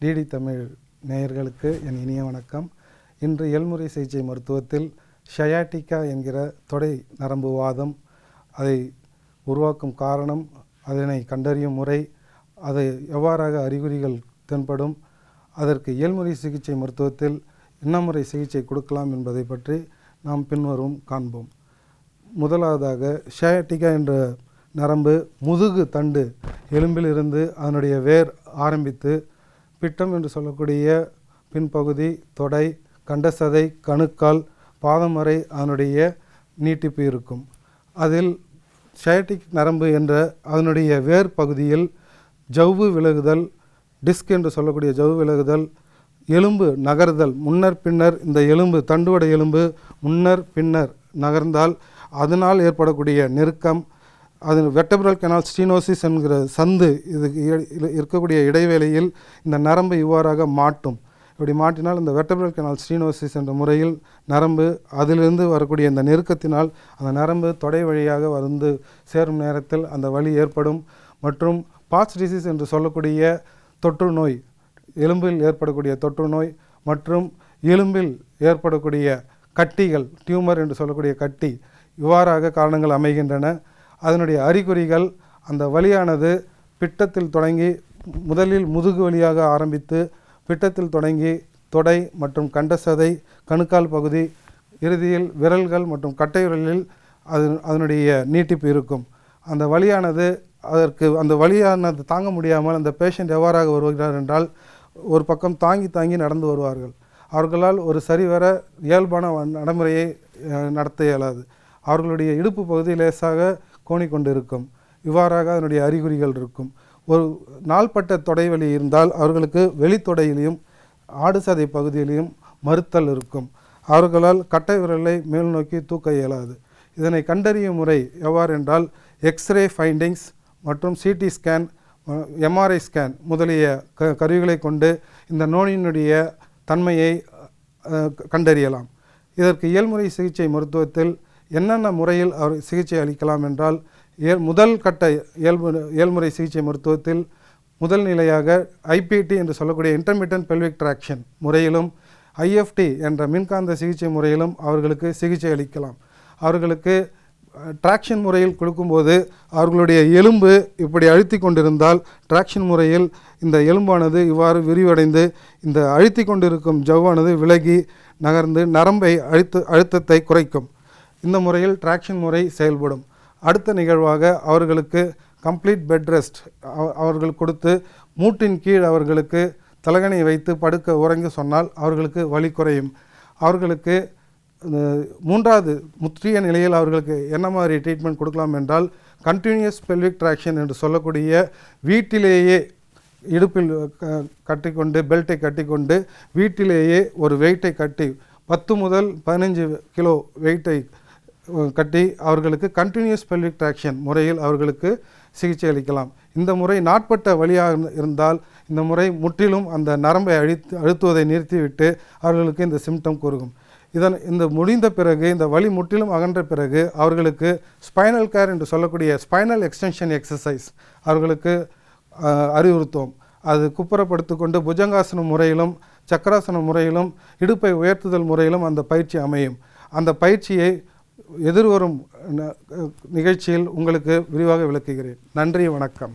DD Tamil நேயர்களுக்கு என் இனிய வணக்கம். இன்று எல்முறை சிகிச்சை மருத்துவத்தில் ஷயாட்டிகா என்கிற தொடை நரம்பு வாதம், அதை உருவாக்கும் காரணம், அதனை கண்டறியும் முறை, அதை எவ்வாறாக அறிகுறிகள் தென்படும், அதற்கு இயல்முறை சிகிச்சை மருத்துவத்தில் என்ன முறை சிகிச்சை கொடுக்கலாம் என்பதை பற்றி நாம் பின்வரும் காண்போம். முதலாவதாக ஷயாட்டிகா என்ற நரம்பு முதுகு தண்டு எலும்பிலிருந்து அதனுடைய வேர் ஆரம்பித்து பிட்டம் என்று சொல்லக்கூடிய பின்பகுதி, தொடை, கண்டசதை, கணுக்கால், பாதம் வரை அதனுடைய நீட்டிப்பு இருக்கும். அதில் ஷயாட்டிக் நரம்பு என்ற அதனுடைய வேர் பகுதியில் ஜவ்வு விலகுதல், டிஸ்க் என்று சொல்லக்கூடிய ஜவ்வு விலகுதல், எலும்பு நகர்தல், முன்னர் பின்னர், இந்த எலும்பு தண்டுவடை எலும்பு முன்னர் பின்னர் நகர்ந்தால் அதனால் ஏற்படக்கூடிய நெருக்கம், அது வெர்டெப்ரல் கெனால் ஸ்டீனோசிஸ் என்கிற சந்து இதுக்கு இருக்கக்கூடிய இடைவேளையில் இந்த நரம்பு இவ்வாறாக மாட்டும். இப்படி மாட்டினால் இந்த வெர்டெப்ரல் கெனால் ஸ்டீனோசிஸ் என்ற முறையில் நரம்பு அதிலிருந்து வரக்கூடிய இந்த நெருக்கத்தினால் அந்த நரம்பு தொடை வழியாக வந்து சேரும் நேரத்தில் அந்த வலி ஏற்படும். மற்றும் பாட்ஸ் டிசீஸ் என்று சொல்லக்கூடிய தொற்று நோய், எலும்பில் ஏற்படக்கூடிய தொற்று நோய் மற்றும் எலும்பில் ஏற்படக்கூடிய கட்டிகள், டியூமர் என்று சொல்லக்கூடிய கட்டி, இவ்வாறாக காரணங்கள் அமைகின்றன. அதனுடைய அறிகுறிகள், அந்த வலியானது பிட்டத்தில் தொடங்கி முதலில் முதுகு வழியாக ஆரம்பித்து பிட்டத்தில் தொடங்கி தொடை மற்றும் கண்டசதை, கணுக்கால் பகுதி, இறுதியில் விரல்கள் மற்றும் கட்டை விரலில் அதனுடைய நீட்டிப்பு இருக்கும். அந்த வலியானது அந்த வலியானது தாங்க முடியாமல் அந்த பேஷண்ட் எவ்வாறாக வருகிறார் என்றால், ஒரு பக்கம் தாங்கி தாங்கி நடந்து வருவார்கள். அவர்களால் ஒரு சரிவர இயல்பான நடைமுறையை நடத்த இயலாது. அவர்களுடைய இடுப்பு பகுதி லேசாக கோணிக்கொண்டு இருக்கும். இவ்வாறாக அதனுடைய அறிகுறிகள் இருக்கும். ஒரு நாள்பட்ட தொடை வலி இருந்தால் அவர்களுக்கு வெளித்தொடையிலையும் ஆடு சதை பகுதியிலையும் மறுத்தல் இருக்கும். அவர்களால் கட்டை விரலை மேல் நோக்கி தூக்க இயலாது. இதனை கண்டறியும் முறை எவ்வாறு என்றால், எக்ஸ்ரே ஃபைண்டிங்ஸ் மற்றும் சிடி ஸ்கேன், எம்ஆர்ஐ ஸ்கேன் முதலிய கருவிகளை கொண்டு இந்த நோயினுடைய தன்மையை கண்டறியலாம். இதற்கு இயல்முறை சிகிச்சை மருத்துவத்தில் என்னென்ன முறையில் அவர் சிகிச்சை அளிக்கலாம் என்றால், முதல் கட்ட இயல்முறை சிகிச்சை மருத்துவத்தில் முதல் நிலையாக ஐபிடி என்று சொல்லக்கூடிய இன்டர்மிட்டன்ட் பெல்விக் ட்ராக்ஷன் முறையிலும் ஐஎஃப்டி என்ற மின்காந்த சிகிச்சை முறையிலும் அவர்களுக்கு சிகிச்சை அளிக்கலாம். அவர்களுக்கு ட்ராக்ஷன் முறையில் கொடுக்கும்போது அவர்களுடைய எலும்பு இப்படி அழுத்தி கொண்டிருந்தால் ட்ராக்ஷன் முறையில் இந்த எலும்பானது இவ்வாறு விரிவடைந்து இந்த அழுத்தி கொண்டிருக்கும் ஜவ்வானது விலகி நகர்ந்து நரம்பை அழுத்தத்தை குறைக்கும். இந்த முறையில் ட்ராக்ஷன் முறை செயல்படும். அடுத்த நிகழ்வாக அவர்களுக்கு கம்ப்ளீட் பெட் ரெஸ்ட் அவர்கள் கொடுத்து மூட்டின் கீழ் அவர்களுக்கு தலகணை வைத்து படுக்க உறங்கி சொன்னால் அவர்களுக்கு வலி குறையும். அவர்களுக்கு மூன்றாவது முற்றிய நிலையில் அவர்களுக்கு என்ன மாதிரி ட்ரீட்மெண்ட் கொடுக்கலாம் என்றால், கண்டினியூஸ் பெல்விக் ட்ராக்ஷன் என்று சொல்லக்கூடிய வீட்டிலேயே இடுப்பில் கட்டிக்கொண்டு பெல்ட்டை கட்டிக்கொண்டு வீட்டிலேயே ஒரு வெயிட்டை கட்டி 10 முதல் 15 கிலோ வெயிட்டை கட்டி அவர்களுக்கு கண்டினியூஸ் பெல்விக் ட்ராக்ஷன் முறையில் அவர்களுக்கு சிகிச்சை அளிக்கலாம். இந்த முறை நாட்பட்ட வலியாக இருந்தால் இந்த முறை முற்றிலும் அந்த நரம்பை அழுத்துவதை நிறுத்திவிட்டு அவர்களுக்கு இந்த சிம்டம் கூறுகும். இந்த முடிந்த பிறகு, இந்த வலி முற்றிலும் அகன்ற பிறகு அவர்களுக்கு ஸ்பைனல் கேர் என்று சொல்லக்கூடிய ஸ்பைனல் எக்ஸ்டென்ஷன் எக்ஸசைஸ் அவர்களுக்கு அறிவுறுத்துவோம். அது குப்புறப்படுத்தி கொண்டு புஜங்காசன முறையிலும் சக்கராசன முறையிலும் இடுப்பை உயர்த்துதல் முறையிலும் அந்த பயிற்சி அமையும். அந்த பயிற்சியை எதிர்வரும் நிகழ்ச்சியில் உங்களுக்கு விரிவாக விளக்குகிறேன். நன்றி, வணக்கம்.